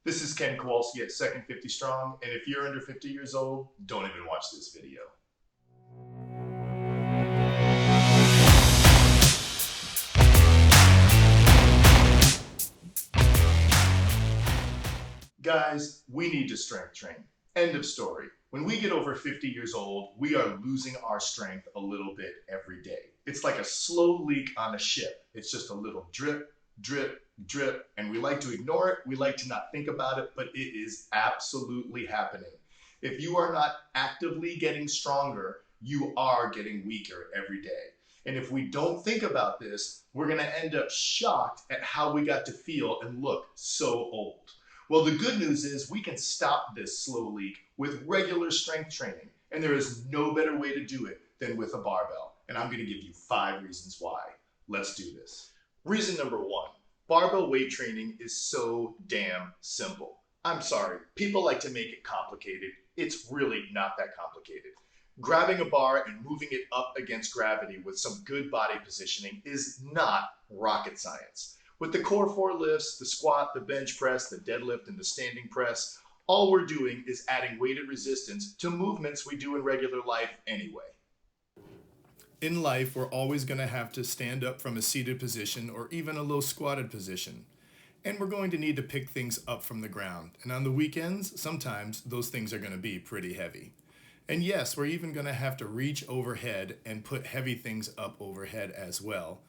This is Ken Kowalski at Second 50 Strong, and if you're under 50 years old, don't even watch this video. Guys, we need to strength train. End of story. When we get over 50 years old, we are losing our strength a little bit every day. It's like a slow leak on a ship. It's just a little drip, drip, drip, and we like to ignore it. We like to not think about it, but it is absolutely happening. If you are not actively getting stronger, you are getting weaker every day. And if we don't think about this, we're going to end up shocked at how we got to feel and look so old. Well, the good news is we can stop this slow leak with regular strength training, and there is no better way to do it than with a barbell. And I'm going to give you 5 reasons why. Let's do this. Reason number 1, barbell weight training is so damn simple. I'm sorry, people like to make it complicated. It's really not that complicated. Grabbing a bar and moving it up against gravity with some good body positioning is not rocket science. With the core 4 lifts, the squat, the bench press, the deadlift, and the standing press, all we're doing is adding weighted resistance to movements we do in regular life anyway. In life, we're always going to have to stand up from a seated position or even a low squatted position. And we're going to need to pick things up from the ground. And on the weekends, sometimes those things are going to be pretty heavy. And yes, we're even going to have to reach overhead and put heavy things up overhead as well.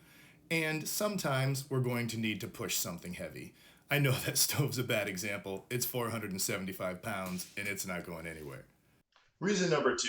And sometimes we're going to need to push something heavy. I know that stove's a bad example. It's 475 pounds and it's not going anywhere. Reason number 2.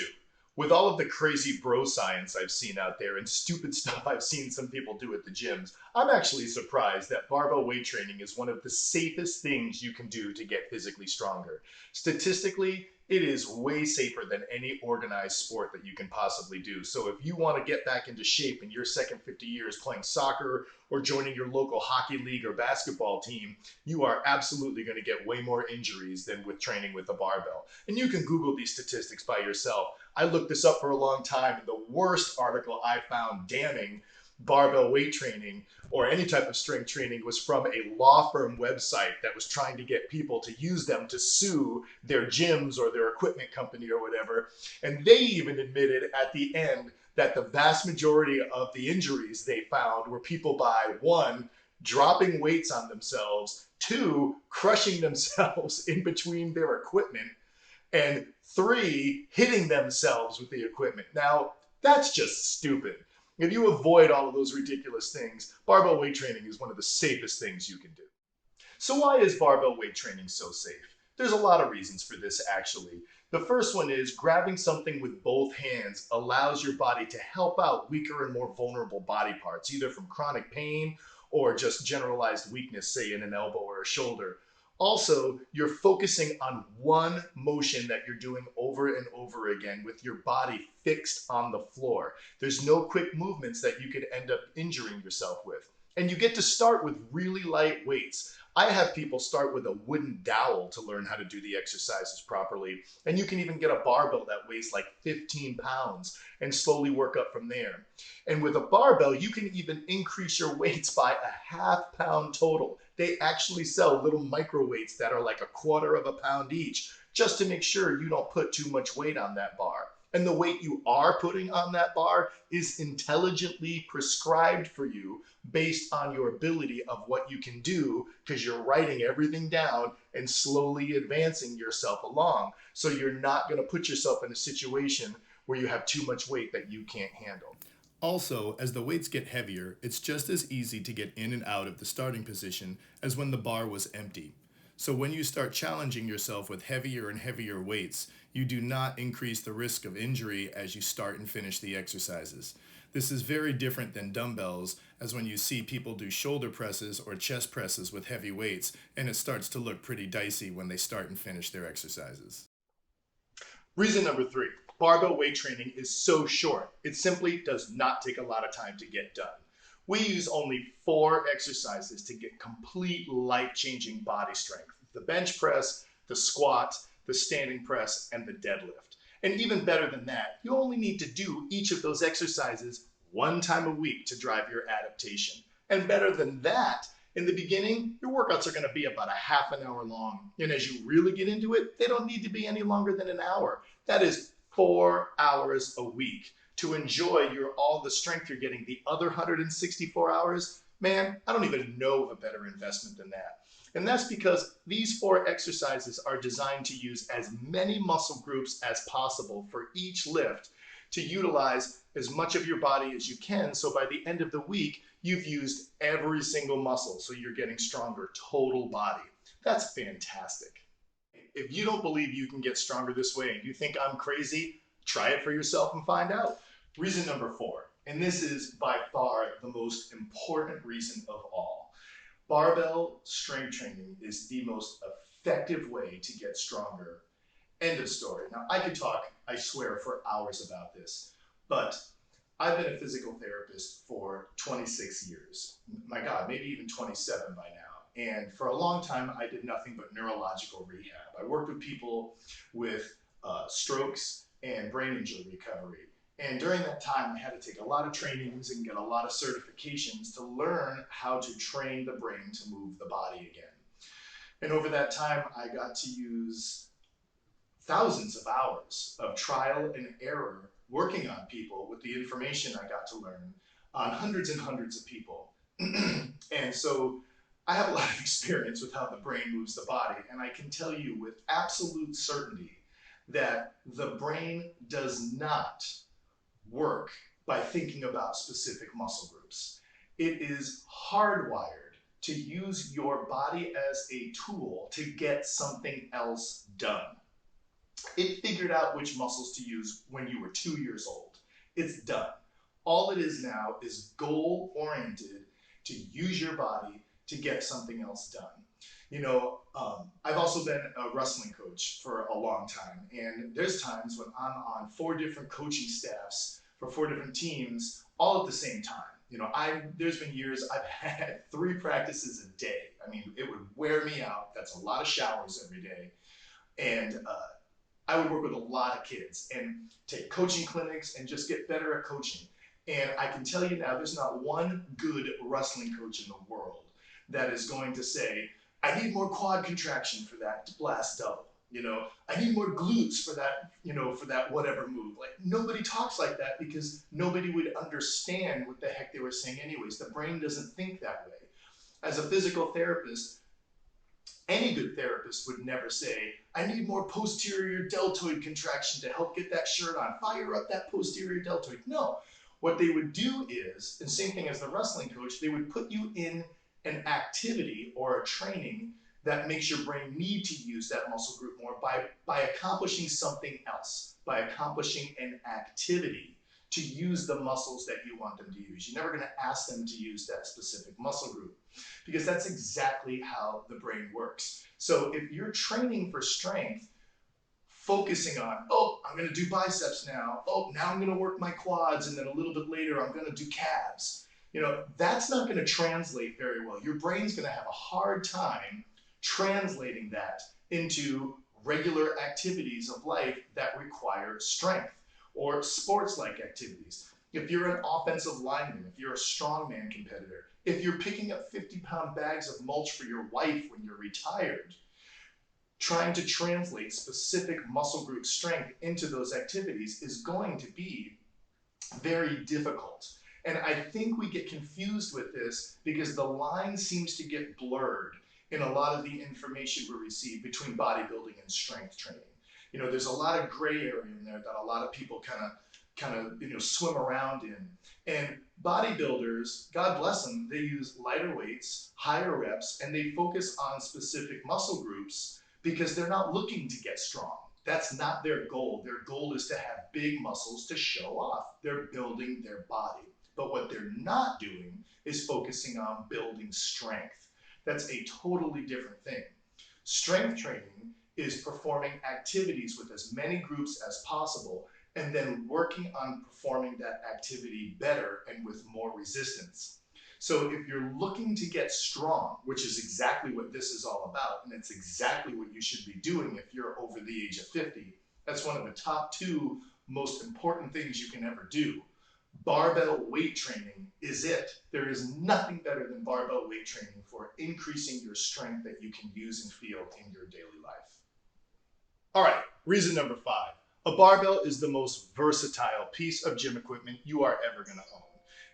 With all of the crazy bro science I've seen out there and stupid stuff I've seen some people do at the gyms, I'm actually surprised that barbell weight training is one of the safest things you can do to get physically stronger. Statistically, it is way safer than any organized sport that you can possibly do. So if you want to get back into shape in your second 50 years playing soccer or joining your local hockey league or basketball team, you are absolutely going to get way more injuries than with training with a barbell. And you can Google these statistics by yourself. I looked this up for a long time, and the worst article I found damning barbell weight training or any type of strength training was from a law firm website that was trying to get people to use them to sue their gyms or their equipment company or whatever. And they even admitted at the end that the vast majority of the injuries they found were people by 1, dropping weights on themselves, 2, crushing themselves in between their equipment, and 3, hitting themselves with the equipment. Now, that's just stupid. If you avoid all of those ridiculous things, barbell weight training is one of the safest things you can do. So why is barbell weight training so safe? There's a lot of reasons for this, actually. The first one is grabbing something with both hands allows your body to help out weaker and more vulnerable body parts, either from chronic pain or just generalized weakness, say in an elbow or a shoulder. Also, you're focusing on one motion that you're doing over and over again with your body fixed on the floor. There's no quick movements that you could end up injuring yourself with. And you get to start with really light weights. I have people start with a wooden dowel to learn how to do the exercises properly. And you can even get a barbell that weighs like 15 pounds and slowly work up from there. And with a barbell, you can even increase your weights by a ½ pound total. They actually sell little micro weights that are like a ½ of a pound each, just to make sure you don't put too much weight on that bar. And the weight you are putting on that bar is intelligently prescribed for you based on your ability of what you can do, because you're writing everything down and slowly advancing yourself along. So you're not going to put yourself in a situation where you have too much weight that you can't handle. Also, as the weights get heavier, it's just as easy to get in and out of the starting position as when the bar was empty. So when you start challenging yourself with heavier and heavier weights, you do not increase the risk of injury as you start and finish the exercises. This is very different than dumbbells, as when you see people do shoulder presses or chest presses with heavy weights, and it starts to look pretty dicey when they start and finish their exercises. Reason number 3, barbell weight training is so short. It simply does not take a lot of time to get done. We use only 4 exercises to get complete life-changing body strength: the bench press, the squat, the standing press, and the deadlift. And even better than that, you only need to do each of those exercises 1 time a week to drive your adaptation. And better than that, In the beginning, your workouts are going to be about a half an hour long. And as you really get into it, they don't need to be any longer than an hour. That is 4 hours a week to enjoy all the strength you're getting the other 164 hours. Man, I don't even know of a better investment than that. And that's because these 4 exercises are designed to use as many muscle groups as possible for each lift to utilize as much of your body as you can. So by the end of the week, you've used every single muscle. So you're getting stronger total body. That's fantastic. If you don't believe you can get stronger this way and you think I'm crazy, try it for yourself and find out. Reason number 4, and this is by far the most important reason of all. Barbell strength training is the most effective way to get stronger. End of story. Now, I could talk, I swear, for hours about this, but I've been a physical therapist for 26 years. My God, maybe even 27 by now. And for a long time, I did nothing but neurological rehab. I worked with people with strokes and brain injury recovery. And during that time, I had to take a lot of trainings and get a lot of certifications to learn how to train the brain to move the body again. And over that time, I got to use thousands of hours of trial and error working on people with the information I got to learn on hundreds and hundreds of people. And so I have a lot of experience with how the brain moves the body, and I can tell you with absolute certainty that the brain does not work by thinking about specific muscle groups. It is hardwired to use your body as a tool to get something else done. It figured out which muscles to use when you were 2 years old. It's done. All it is now is goal-oriented to use your body to get something else done. You know, I've also been a wrestling coach for a long time, and there's times when I'm on 4 different coaching staffs for 4 different teams all at the same time. You know, there's been years I've had 3 practices a day. I mean, it would wear me out. That's a lot of showers every day. And I would work with a lot of kids and take coaching clinics and just get better at coaching. And I can tell you now, there's not one good wrestling coach in the world that is going to say, I need more quad contraction for that last double. You know, I need more glutes for that, you know, for that whatever move. Like, nobody talks like that because nobody would understand what the heck they were saying anyways. The brain doesn't think that way. As a physical therapist, any good therapist would never say, I need more posterior deltoid contraction to help get that shirt on. Fire up that posterior deltoid. No. What they would do is, and same thing as the wrestling coach, they would put you in an activity or a training that makes your brain need to use that muscle group more by accomplishing something else, by accomplishing an activity to use the muscles that you want them to use. You're never going to ask them to use that specific muscle group because that's exactly how the brain works. So if you're training for strength, focusing on, oh, I'm going to do biceps now. Oh, now I'm going to work my quads, and then a little bit later I'm going to do calves. You know, that's not going to translate very well. Your brain's going to have a hard time translating that into regular activities of life that require strength or sports-like activities. If you're an offensive lineman, if you're a strongman competitor, if you're picking up 50-pound bags of mulch for your wife when you're retired, trying to translate specific muscle group strength into those activities is going to be very difficult. And I think we get confused with this because the line seems to get blurred in a lot of the information we receive between bodybuilding and strength training. You know, there's a lot of gray area in there that a lot of people kind of swim around in. And bodybuilders, God bless them, they use lighter weights, higher reps, and they focus on specific muscle groups because they're not looking to get strong. That's not their goal. Their goal is to have big muscles to show off. They're building their body. But what they're not doing is focusing on building strength. That's a totally different thing. Strength training is performing activities with as many groups as possible and then working on performing that activity better and with more resistance. So if you're looking to get strong, which is exactly what this is all about, and it's exactly what you should be doing if you're over the age of 50, that's one of the top 2 most important things you can ever do. Barbell weight training is it. There is nothing better than barbell weight training for increasing your strength that you can use and feel in your daily life. All right, reason number 5. A barbell is the most versatile piece of gym equipment you are ever going to own.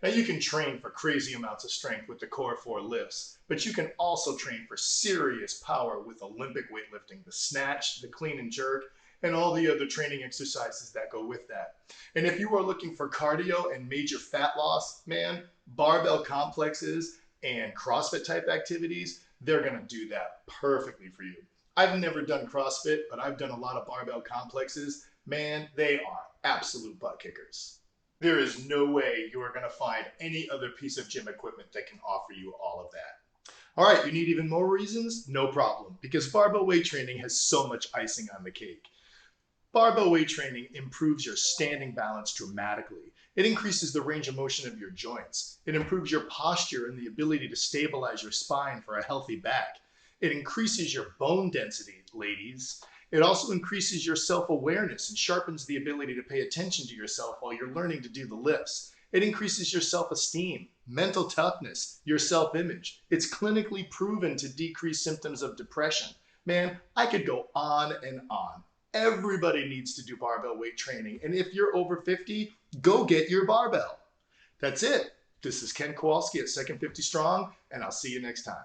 Now, you can train for crazy amounts of strength with the core 4 lifts, but you can also train for serious power with Olympic weightlifting, the snatch, the clean and jerk, and all the other training exercises that go with that. And if you are looking for cardio and major fat loss, man, barbell complexes and CrossFit type activities, they're going to do that perfectly for you. I've never done CrossFit, but I've done a lot of barbell complexes. Man, they are absolute butt kickers. There is no way you are going to find any other piece of gym equipment that can offer you all of that. All right, you need even more reasons? No problem, because barbell weight training has so much icing on the cake. Barbell weight training improves your standing balance dramatically. It increases the range of motion of your joints. It improves your posture and the ability to stabilize your spine for a healthy back. It increases your bone density, ladies. It also increases your self-awareness and sharpens the ability to pay attention to yourself while you're learning to do the lifts. It increases your self-esteem, mental toughness, your self-image. It's clinically proven to decrease symptoms of depression. Man, I could go on and on. Everybody needs to do barbell weight training. And if you're over 50, go get your barbell. That's it. This is Ken Kowalski at Second 50 Strong, and I'll see you next time.